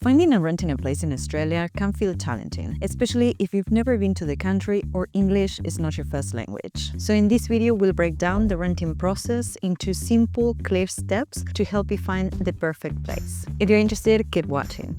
Finding and renting a place in Australia can feel challenging, especially if you've never been to the country or English is not your first language. So in this video, we'll break down the renting process into simple, clear steps to help you find the perfect place. If you're interested, keep watching.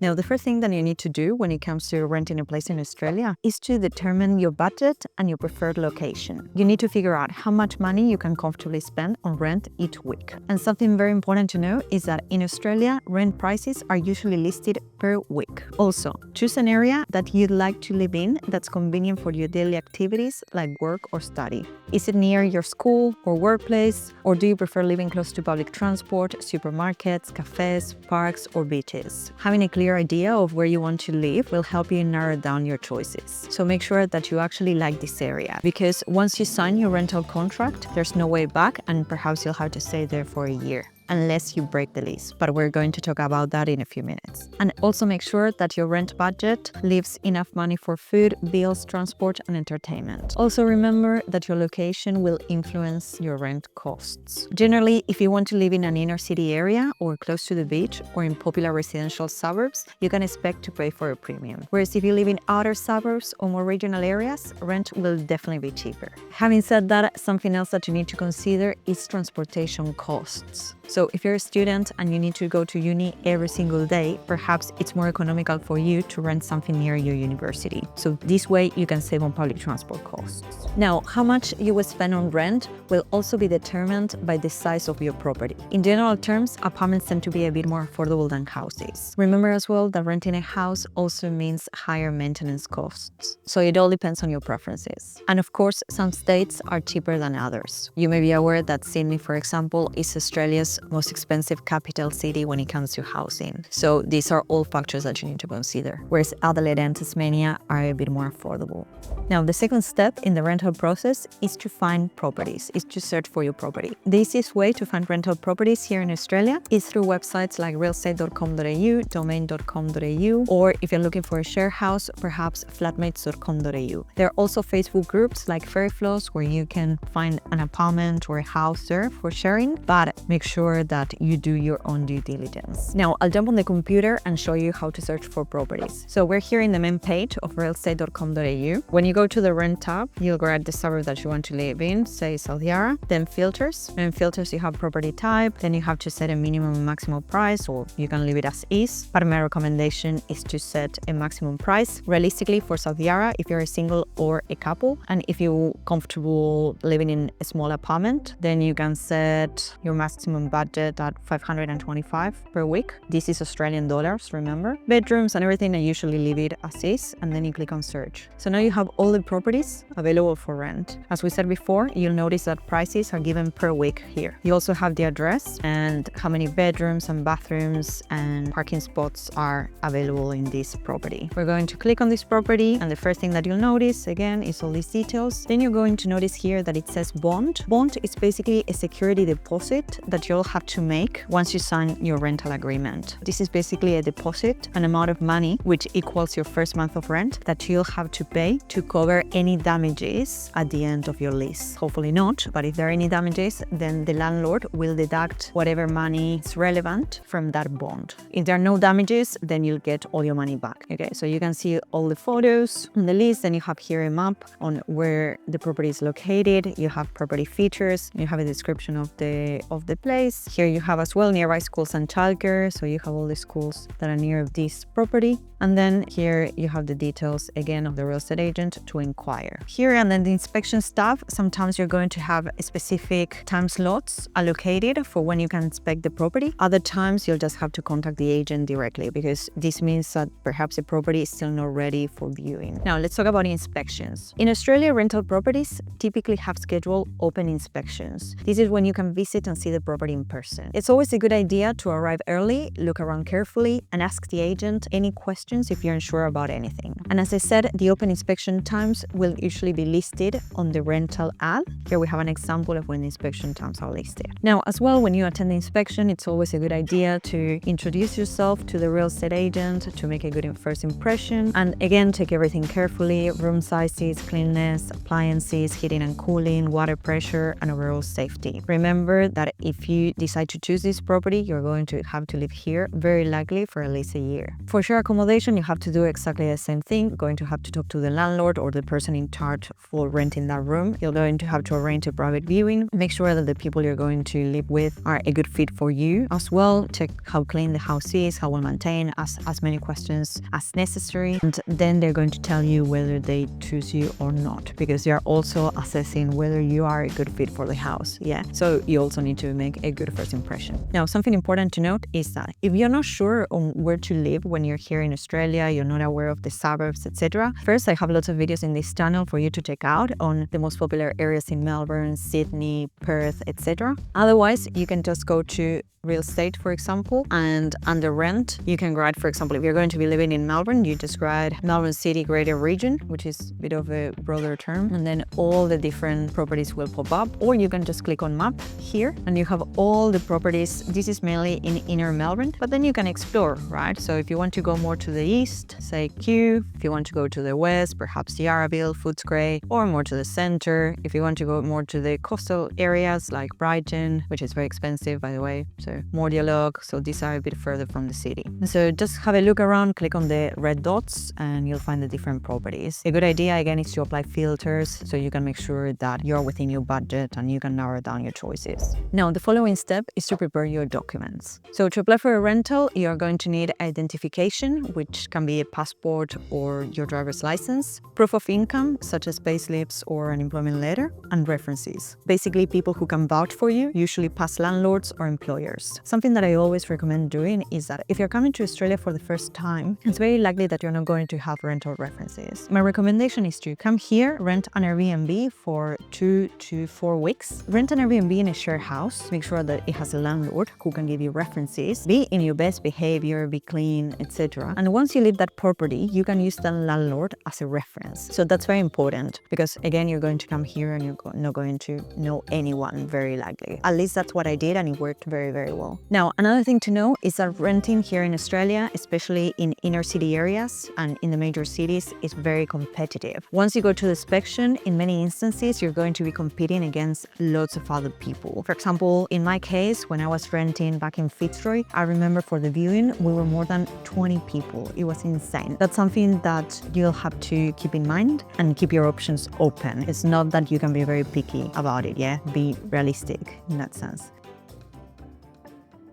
Now, the first thing that you need to do when it comes to renting a place in Australia is to determine your budget and your preferred location. You need to figure out how much money you can comfortably spend on rent each week. And something very important to know is that in Australia, rent prices are usually listed per week. Also, choose an area that you'd like to live in that's convenient for your daily activities like work or study. Is it near your school or workplace? Or do you prefer living close to public transport, supermarkets, cafes, parks, or beaches? Having a clear idea of where you want to live will help you narrow down your choices. So make sure that you actually like this area, because once you sign your rental contract, there's no way back, and perhaps you'll have to stay there for a year unless you break the lease, but we're going to talk about that in a few minutes. And also make sure that your rent budget leaves enough money for food, bills, transport, and entertainment. Also remember that your location will influence your rent costs. Generally, if you want to live in an inner city area or close to the beach or in popular residential suburbs, you can expect to pay for a premium. Whereas if you live in outer suburbs or more regional areas, rent will definitely be cheaper. Having said that, something else that you need to consider is transportation costs. So if you're a student and you need to go to uni every single day, perhaps it's more economical for you to rent something near your university. So this way you can save on public transport costs. Now, how much you will spend on rent will also be determined by the size of your property. In general terms, apartments tend to be a bit more affordable than houses. Remember as well that renting a house also means higher maintenance costs. So it all depends on your preferences. And of course, some states are cheaper than others. You may be aware that Sydney, for example, is Australia's most expensive capital city when it comes to housing. So these are all factors that you need to consider, whereas Adelaide and Tasmania are a bit more affordable. Now, the second step in the rental process is to find properties, is to search for your property. The easiest way to find rental properties here in Australia is through websites like realestate.com.au, domain.com.au, or if you're looking for a share house, perhaps flatmates.com.au. There are also Facebook groups like Fairy Flows where you can find an apartment or a house there for sharing, but make sure that you do your own due diligence. Now, I'll jump on the computer and show you how to search for properties. So we're here in the main page of realestate.com.au. When you go to the rent tab, you'll grab the suburb that you want to live in, say South Yarra, then filters. And in filters, you have property type, then you have to set a minimum and maximum price, or you can leave it as is. But my recommendation is to set a maximum price. Realistically, for South Yarra, if you're a single or a couple, and if you're comfortable living in a small apartment, then you can set your maximum budget at $525 per week. This is Australian dollars, remember? Bedrooms and everything, I usually leave it as is, and then you click on search. So now you have all the properties available for rent. As we said before, you'll notice that prices are given per week here. You also have the address and how many bedrooms and bathrooms and parking spots are available in this property. We're going to click on this property, and the first thing that you'll notice, again, is all these details. Then you're going to notice here that it says bond. Bond is basically a security deposit that you'll have to make once you sign your rental agreement. This is basically a deposit, an amount of money which equals your first month of rent that you'll have to pay to cover any damages at the end of your lease. Hopefully not, but if there are any damages, then the landlord will deduct whatever money is relevant from that bond. If there are no damages, then you'll get all your money back. Okay, so you can see all the photos on the list, and you have here a map on where the property is located. You have property features, you have a description of the place. Here you have as well nearby schools and childcare, so you have all the schools that are near this property. And then here you have the details again of the real estate agent to inquire. Here, and then the inspection staff, sometimes you're going to have specific time slots allocated for when you can inspect the property. Other times you'll just have to contact the agent directly, because this means that perhaps the property is still not ready for viewing. Now let's talk about inspections. In Australia, rental properties typically have scheduled open inspections. This is when you can visit and see the property in person. It's always a good idea to arrive early, look around carefully, and ask the agent any questions questions if you're unsure about anything. And as I said, the open inspection times will usually be listed on the rental ad. Here we have an example of when the inspection times are listed. Now, as well, when you attend the inspection, it's always a good idea to introduce yourself to the real estate agent to make a good first impression. And again, take everything carefully: room sizes, cleanliness, appliances, heating and cooling, water pressure, and overall safety. Remember that if you decide to choose this property, you're going to have to live here, very likely for at least a year. For share accommodation, you have to do exactly the same thing. You're going to have to talk to the landlord or the person in charge for renting that room. You're going to have to arrange a private viewing. Make sure that the people you're going to live with are a good fit for you as well. Check how clean the house is, how well maintained, ask as many questions as necessary, and then they're going to tell you whether they choose you or not, because they are also assessing whether you are a good fit for the house. Yeah, so you also need to make a good first impression. Now, something important to note is that if you're not sure on where to live when you're here in Australia, you're not aware of the suburbs, etc. First, I have lots of videos in this channel for you to check out on the most popular areas in Melbourne, Sydney, Perth, etc. Otherwise, you can just go to real estate, for example, and under rent, you can write, for example, if you're going to be living in Melbourne, you just write Melbourne City Greater Region, which is a bit of a broader term, and then all the different properties will pop up. Or you can just click on map here and you have all the properties. This is mainly in inner Melbourne, but then you can explore, right? So if you want to go more to the east, say Kew; if you want to go to the west, perhaps Yarraville, Footscray, or more to the center. If you want to go more to the coastal areas like Brighton, which is very expensive, by the way, so more dialogue. So these are a bit further from the city. So just have a look around, click on the red dots, and you'll find the different properties. A good idea, again, is to apply filters so you can make sure that you're within your budget and you can narrow down your choices. Now, the following step is to prepare your documents. So to apply for a rental, you're going to need identification, which can be a passport or your driver's license, proof of income, such as payslips or an employment letter, and references. Basically, people who can vouch for you, usually past landlords or employers. Something that I always recommend doing is that if you're coming to Australia for the first time, it's very likely that you're not going to have rental references. My recommendation is to come here, rent an Airbnb for 2 to 4 weeks. Rent an Airbnb in a share house. Make sure that it has a landlord who can give you references. Be in your best behavior, be clean, etc. And once you leave that property, you can use the landlord as a reference. So that's very important because, again, you're going to come here and you're not going to know anyone, very likely. At least that's what I did, and it worked very, very well. Now, another thing to know is that renting here in Australia, especially in inner city areas and in the major cities, is very competitive. Once you go to the inspection, in many instances, you're going to be competing against lots of other people. For example, in my case, when I was renting back in Fitzroy, I remember for the viewing, we were more than 20 people. It was insane. That's something that you'll have to keep in mind and keep your options open. It's not that you can be very picky about it, yeah? Be realistic in that sense.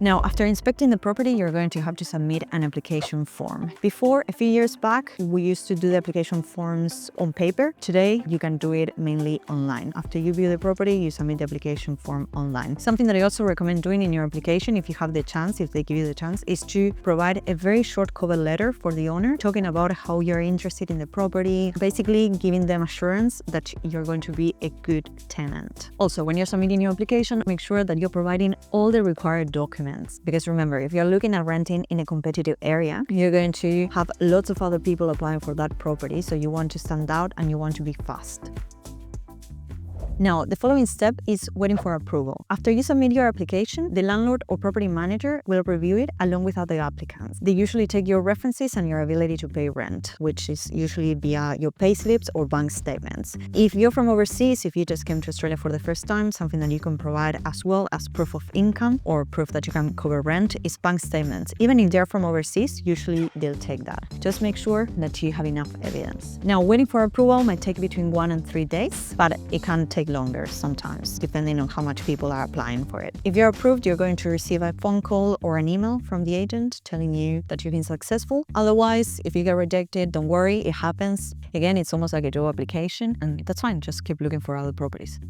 Now, after inspecting the property, you're going to have to submit an application form. Before, a few years back, we used to do the application forms on paper. Today, you can do it mainly online. After you view the property, you submit the application form online. Something that I also recommend doing in your application, if you have the chance, if they give you the chance, is to provide a very short cover letter for the owner, talking about how you're interested in the property, basically giving them assurance that you're going to be a good tenant. Also, when you're submitting your application, make sure that you're providing all the required documents. Because remember, if you're looking at renting in a competitive area, you're going to have lots of other people applying for that property, so you want to stand out and you want to be fast. Now, the following step is waiting for approval. After you submit your application, the landlord or property manager will review it along with other applicants. They usually take your references and your ability to pay rent, which is usually via your payslips or bank statements. If you're from overseas, if you just came to Australia for the first time, something that you can provide as well as proof of income or proof that you can cover rent is bank statements. Even if they're from overseas, usually they'll take that. Just make sure that you have enough evidence. Now, waiting for approval might take between 1 and 3 days, but it can take longer sometimes, depending on how much people are applying for it. If you're approved, you're going to receive a phone call or an email from the agent telling you that you've been successful. Otherwise, if you get rejected, don't worry, it happens. Again, it's almost like a job application, and that's fine. Just keep looking for other properties.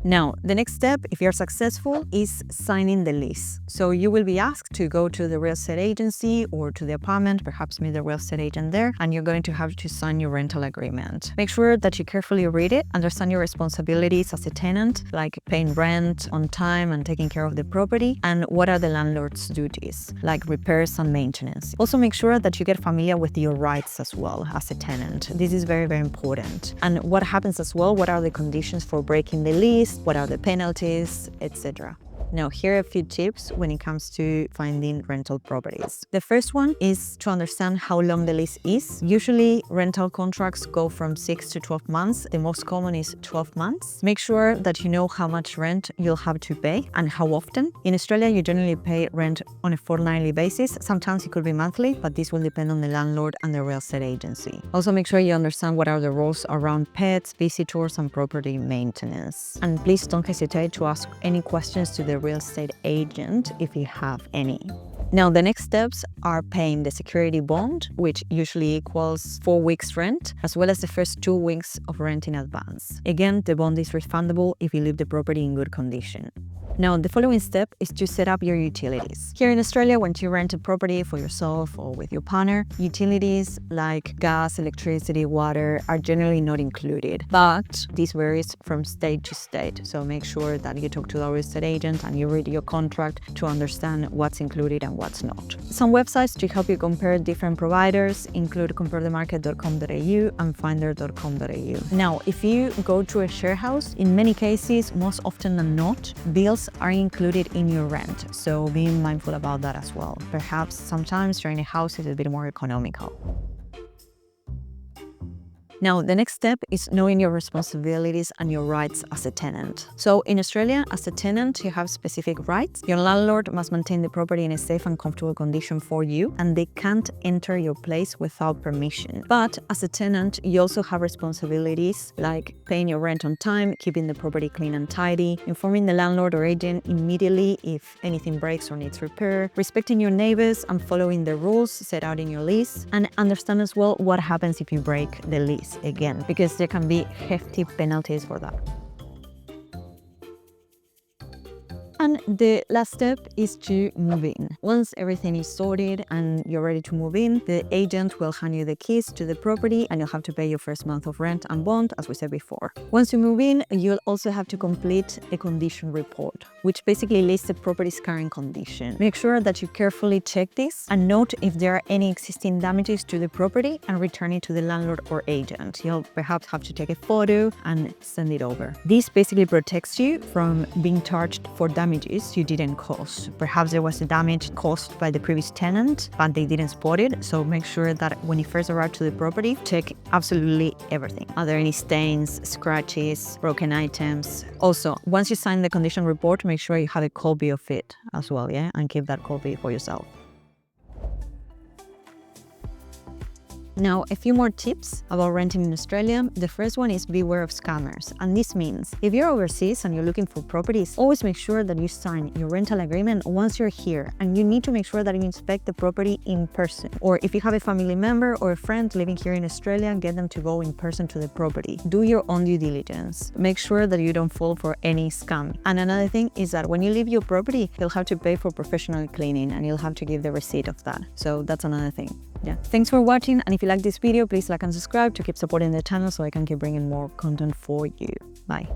Now, the next step, if you're successful, is signing the lease. So you will be asked to go to the real estate agency or to the apartment, perhaps meet the real estate agent there, and you're going to have to sign your rental agreement. Make sure that you carefully read it, understand your responsibilities as a tenant, like paying rent on time and taking care of the property, and what are the landlord's duties, like repairs and maintenance. Also make sure that you get familiar with your rights as well as a tenant. This is very, very important. And what happens as well, what are the conditions for breaking the lease, what are the penalties, etc. Now, here are a few tips when it comes to finding rental properties. The first one is to understand how long the lease is. Usually, rental contracts go from 6 to 12 months. The most common is 12 months. Make sure that you know how much rent you'll have to pay and how often. In Australia, you generally pay rent on a fortnightly basis. Sometimes it could be monthly, but this will depend on the landlord and the real estate agency. Also, make sure you understand what are the rules around pets, visitors, and property maintenance. And please don't hesitate to ask any questions to the real estate agent if you have any. Now, the next steps are paying the security bond, which usually equals 4 weeks rent, as well as the first 2 weeks of rent in advance. Again, the bond is refundable if you leave the property in good condition. Now, the following step is to set up your utilities. Here in Australia, when you rent a property for yourself or with your partner, utilities like gas, electricity, water are generally not included, but this varies from state to state. So make sure that you talk to the real estate agent and you read your contract to understand what's included and what's not. Some websites to help you compare different providers include comparethemarket.com.au and finder.com.au. Now, if you go to a share house, in many cases, most often than not, bills are included in your rent, so be mindful about that as well. Perhaps sometimes renting a house is a bit more economical. Now, the next step is knowing your responsibilities and your rights as a tenant. So in Australia, as a tenant, you have specific rights. Your landlord must maintain the property in a safe and comfortable condition for you, and they can't enter your place without permission. But as a tenant, you also have responsibilities like paying your rent on time, keeping the property clean and tidy, informing the landlord or agent immediately if anything breaks or needs repair, respecting your neighbors and following the rules set out in your lease, and understand as well what happens if you break the lease again, because there can be hefty penalties for that. And the last step is to move in. Once everything is sorted and you're ready to move in, the agent will hand you the keys to the property and you'll have to pay your first month of rent and bond, as we said before. Once you move in, you'll also have to complete a condition report, which basically lists the property's current condition. Make sure that you carefully check this and note if there are any existing damages to the property and return it to the landlord or agent. You'll perhaps have to take a photo and send it over. This basically protects you from being charged for damages you didn't cause. Perhaps there was a damage caused by the previous tenant, but they didn't spot it. So make sure that when you first arrive to the property, check absolutely everything. Are there any stains, scratches, broken items? Also, once you sign the condition report, make sure you have a copy of it as well, yeah? And keep that copy for yourself. Now, a few more tips about renting in Australia. The first one is beware of scammers. And this means if you're overseas and you're looking for properties, always make sure that you sign your rental agreement once you're here. And you need to make sure that you inspect the property in person. Or if you have a family member or a friend living here in Australia, get them to go in person to the property. Do your own due diligence. Make sure that you don't fall for any scam. And another thing is that when you leave your property, you'll have to pay for professional cleaning and you'll have to give the receipt of that. So that's another thing. Yeah. Thanks for watching, and if you like this video, please like and subscribe to keep supporting the channel so I can keep bringing more content for you. Bye.